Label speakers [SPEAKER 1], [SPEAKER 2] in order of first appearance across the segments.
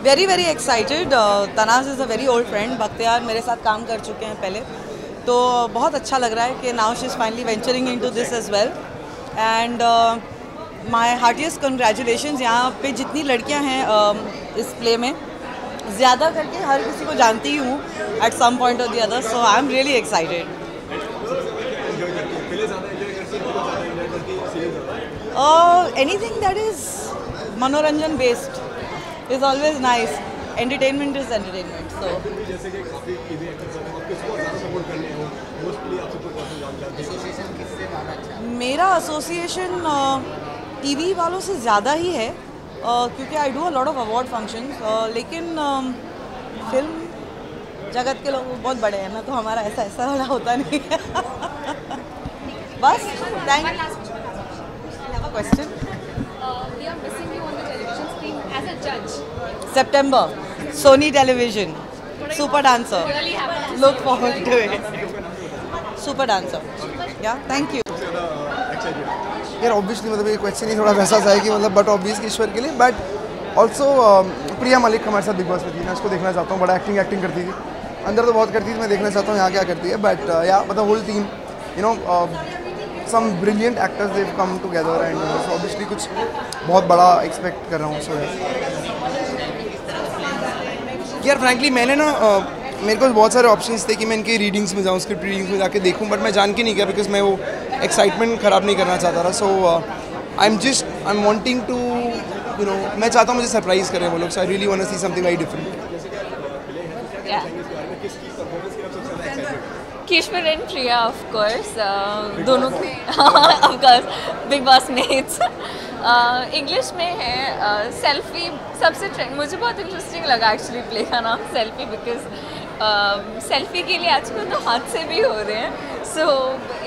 [SPEAKER 1] Very excited. Tanaz is a very old friend. Bakhtiyar मेरे साथ काम कर चुके हैं पहले, तो बहुत अच्छा लग रहा है कि now she is finally venturing into this as well. And my heartiest congratulations. यहाँ पे जितनी लड़कियाँ हैं इस प्ले में, ज़्यादा करके हर किसी को जानती ही हूँ एट सम पॉइंट और the other, so I am really excited. Anything that is मनोरंजन based is always nice. Entertainment is entertainment. So मेरा एसोसिएशन टीवी वालों से ज़्यादा ही है, क्योंकि I do a lot of award functions, लेकिन फिल्म जगत के लोग बहुत बड़े हैं ना, तो हमारा ऐसा वाला होता नहीं है। बस thank you. Question September, Sony Television, Super Dancer. Look forward to it. Super Dancer. Yeah, thank you.
[SPEAKER 2] यार ऑब्वियसली मतलब ये क्वेश्चन ही थोड़ा वैसा सा है कि मतलब बट ऑब्वियस ईश्वर के लिए, बट ऑल्सो प्रिया मलिक हमारे साथ बिग बॉस में थी, मैं उसको देखना चाहता हूँ। बड़ा एक्टिंग करती थी, अंदर तो बहुत करती थी, मैं देखना चाहता हूँ यहाँ क्या करती है। बट या मतलब whole team you know some brilliant actors, they've come together and so obviously कुछ बहुत बड़ा एक्सपेक्ट कर रहा हूँ। सो यार फ्रैंकली मैंने ना मेरे को बहुत सारे ऑप्शंस थे कि मैं इनके रीडिंग्स में जाऊँ, स्क्रिप्ट रीडिंग्स में जाके देखूँ, बट मैं जान के नहीं गया बिकॉज मैं वो एक्साइटमेंट ख़राब नहीं करना चाहता था। So I am wanting to you know, मैं चाहता हूँ मुझे सरप्राइज़ करें वो लोग। So I really want to see something very different.
[SPEAKER 3] Kishwar and Priya, of course, दोनों की of course Bigg Boss mates. English में है सेल्फी सबसे ट्रेंड। मुझे बहुत इंटरेस्टिंग लगा एक्चुअली प्ले का नाम सेल्फी, बिकॉज सेल्फी के लिए आजकल तो हाथ से भी हो रहे हैं, so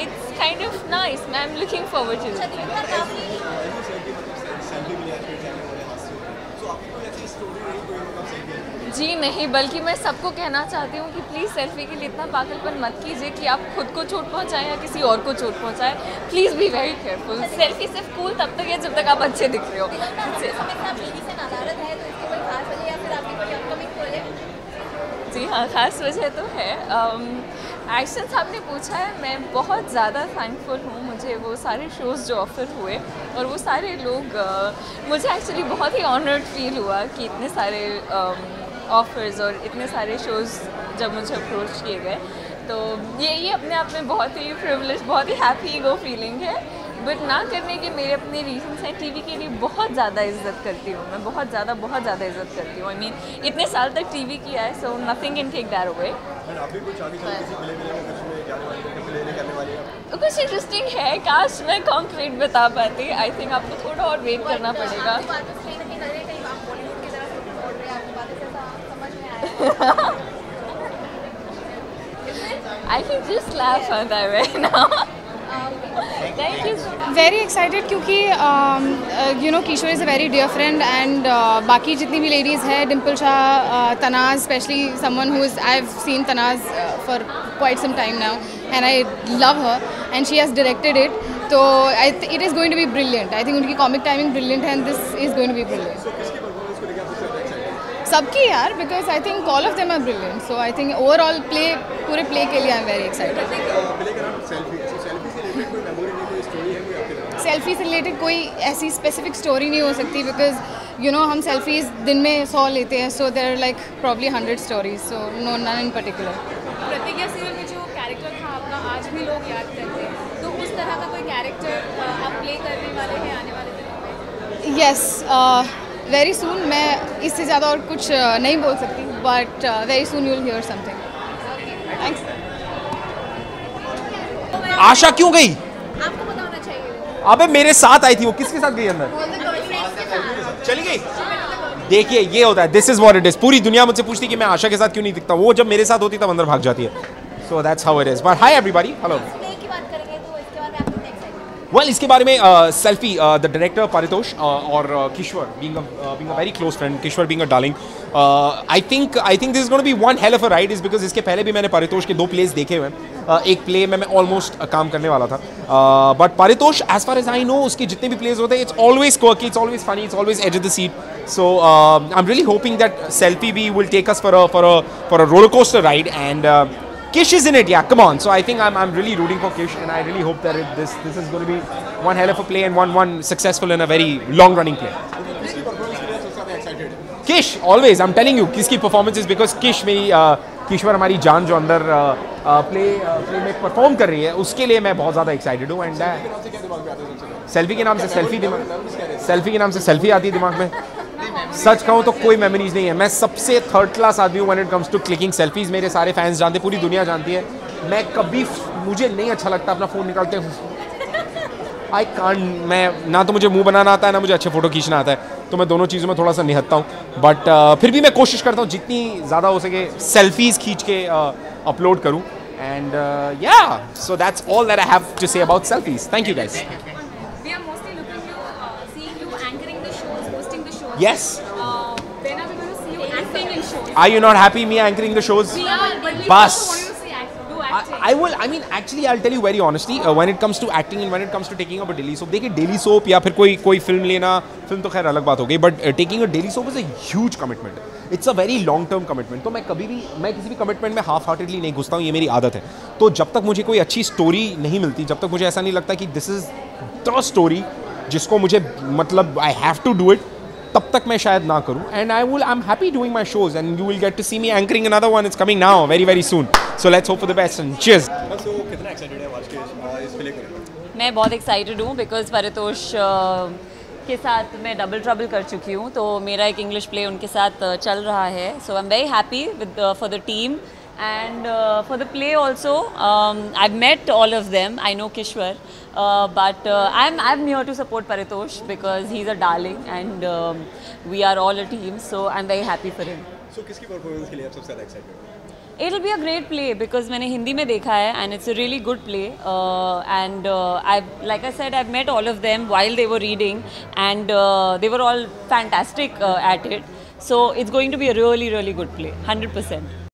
[SPEAKER 3] it's kind of nice. I am looking forward to it. जी नहीं, बल्कि मैं सबको कहना चाहती हूँ कि प्लीज़ सेल्फी के लिए इतना पागलपन मत कीजिए कि आप खुद को चोट पहुँचाएं या किसी और को चोट पहुँचाएं। Please be very careful. Selfie सिर्फ कूल तब तक है जब तक आप अच्छे दिख रहे हो। जी हाँ, ख़ास वजह तो है। एक्शन साहब ने पूछा है, मैं बहुत ज़्यादा थैंकफुल हूँ। मुझे वो सारे शोज़ जो ऑफ़र हुए और वो सारे लोग, मुझे एक्चुअली बहुत ही ऑनर्ड फील हुआ कि इतने सारे ऑफ़र्स और इतने सारे शोज़ जब मुझे अप्रोच किए गए, तो ये अपने आप में बहुत ही प्रिविलेज, बहुत ही हैप्पी ईगो फीलिंग है। बट ना करने के मेरे अपने रीजंस हैं। टीवी के लिए बहुत ज़्यादा इज्जत करती हूँ मैं, बहुत ज़्यादा इज्जत करती हूँ। आई मीन इतने साल तक टीवी किया है, so nothing can take that away. कुछ इंटरेस्टिंग है, काश मैं कॉन्क्रीट बता पाती। आई थिंक आपको थोड़ा और वेट करना पड़ेगा। I can just laugh on that right now. Thank you.
[SPEAKER 4] Very excited क्योंकि you know Kishwar is a very dear friend and बाकी जितनी भी ladies है, Dimple Shah, तनाज़, especially someone who is, I've seen Tanaaz for quite some time now and I love her and she has directed it, so it is going to be brilliant. I think उनकी comic timing brilliant है and this is going to be brilliant. सबकी यार, because I think all of them are brilliant, so I think overall पूरे play के लिए I'm very excited. Selfie से related कोई ऐसी स्पेसिफिक स्टोरी नहीं हो सकती बिकॉज यू नो हम सेल्फीज दिन में 100 लेते हैं, so there like probably 100 stories, so no none in particular.
[SPEAKER 5] Pratigya serial में जो कैरेक्टर था आपका आज भी लोग याद करते हैं, तो उस तरह का कोई कैरेक्टर आप प्ले करने वाले हैं आने वाले दिनों में?
[SPEAKER 4] Yes, very soon. मैं इससे ज़्यादा और कुछ नहीं बोल सकती, but very soon you will hear something. Thanks.
[SPEAKER 6] Asha क्यों गई?
[SPEAKER 5] आपको पता होना चाहिए।
[SPEAKER 6] अबे मेरे साथ आई थी वो, किसके साथ गई अंदर? चली गई। देखिए ये होता है, this is what it is. पूरी दुनिया मुझसे पूछती कि मैं आशा के साथ क्यों नहीं दिखता, वो जब मेरे साथ होती तब अंदर भाग जाती है। So that's how it is. But hi everybody, hello. Well इसके बारे में सेल्फी, द डायरेक्टर पारितोष और Kishwar being a very close friend, Kishwar being a darling, I think this is gonna be one hell of a ride, is because इसके पहले भी मैंने पारितोष के 2 place देखे हुए हैं। एक प्ले में मैं ऑलमोस्ट काम करने वाला था. But Paritosh, as far as I know, उसके जितने भी प्लेज होते हैं, it's always quirky, it's always funny, it's always edge of the seat. So I'm really hoping that Selfie B will take us for a roller coaster ride, and Kish is in it, yeah, come on. So I think I'm really rooting for Kish, and I really hope that this is going to be one hell of a play and one successful and a very long running play. Kish, always, I'm telling you, किसकी performances, because Kish मेरी किश्वर हमारी जान जो अंदर play में perform कर रही है, उसके लिए मैं बहुत ज़्यादा एक्साइटेड हूँ. एंड सेल्फी के नाम से सेल्फी आती है दिमाग में. सच कहूँ तो कोई मेमोरीज नहीं है. मैं सबसे थर्ड क्लास आदमी हूँ when it comes to clicking selfies. मेरे सारे फैंस जानते, पूरी दुनिया जानती है. मैं कभी, मुझे नहीं अच्छा लगता अपना फ़ोन निकालते हूँ. आई कांट, मैं ना तो मुझे मुंह बनाना आता है, ना मुझे अच्छे फ़ोटो खींचना आता है, तो मैं दोनों चीज़ों में थोड़ा सा निहत्ता हूँ. बट फिर भी मैं कोशिश करता हूँ जितनी ज़्यादा हो सके सेल्फीज़ खींच के अपलोड करूँ. And yeah, so that's all that I have to say about selfies. Thank you guys.
[SPEAKER 5] We are mostly seeing you anchoring the shows, hosting the shows.
[SPEAKER 6] Yes.
[SPEAKER 5] When are we going to see you acting in shows?
[SPEAKER 6] Are you not happy me anchoring the shows?
[SPEAKER 5] We are, but we
[SPEAKER 6] Bas.
[SPEAKER 5] also want to see do acting.
[SPEAKER 6] I will. I mean, actually, I'll tell you very honestly. When it comes to acting and when it comes to taking up a daily soap, देखिए daily soap या फिर कोई film लेना, film तो खैर अलग बात हो गई. But taking a daily soap is a huge commitment. It's a very long term commitment. तो मैं किसी भी कमिटमेंट में हाफ हार्टेडली नहीं घुसता हूँ. ये मेरी आदत है. तो जब तक मुझे कोई अच्छी स्टोरी नहीं मिलती, जब तक मुझे ऐसा नहीं लगता कि दिस इज द स्टोरी जिसको मुझे, मतलब I have to do it, तब तक मैं शायद ना करूं. And I am happy doing my shows, and you will get to see me anchoring another one. It's coming now very very soon. So let's hope for the best and cheers.
[SPEAKER 7] कितना excited है आज के इस play को?
[SPEAKER 3] मैं बहुत excited हूँ because Paritosh के साथ मैं डबल ट्रबल कर चुकी हूँ, तो मेरा एक इंग्लिश प्ले उनके साथ चल रहा है. So I am very happy with for the team and for the play also. I've met all of them. I know Kishwar, but I'm here to support Paritosh because he's a darling and we are all a team, so I'm very happy for him.
[SPEAKER 7] So किसकी performance के लिए आप सबसे ज़्यादा excited हो?
[SPEAKER 3] It'll be a great play because मैंने हिंदी में देखा है and it's a really good play. And like I said, I've met all of them while they were reading and they were all fantastic at it. So it's going to be a really, really good play, 100%.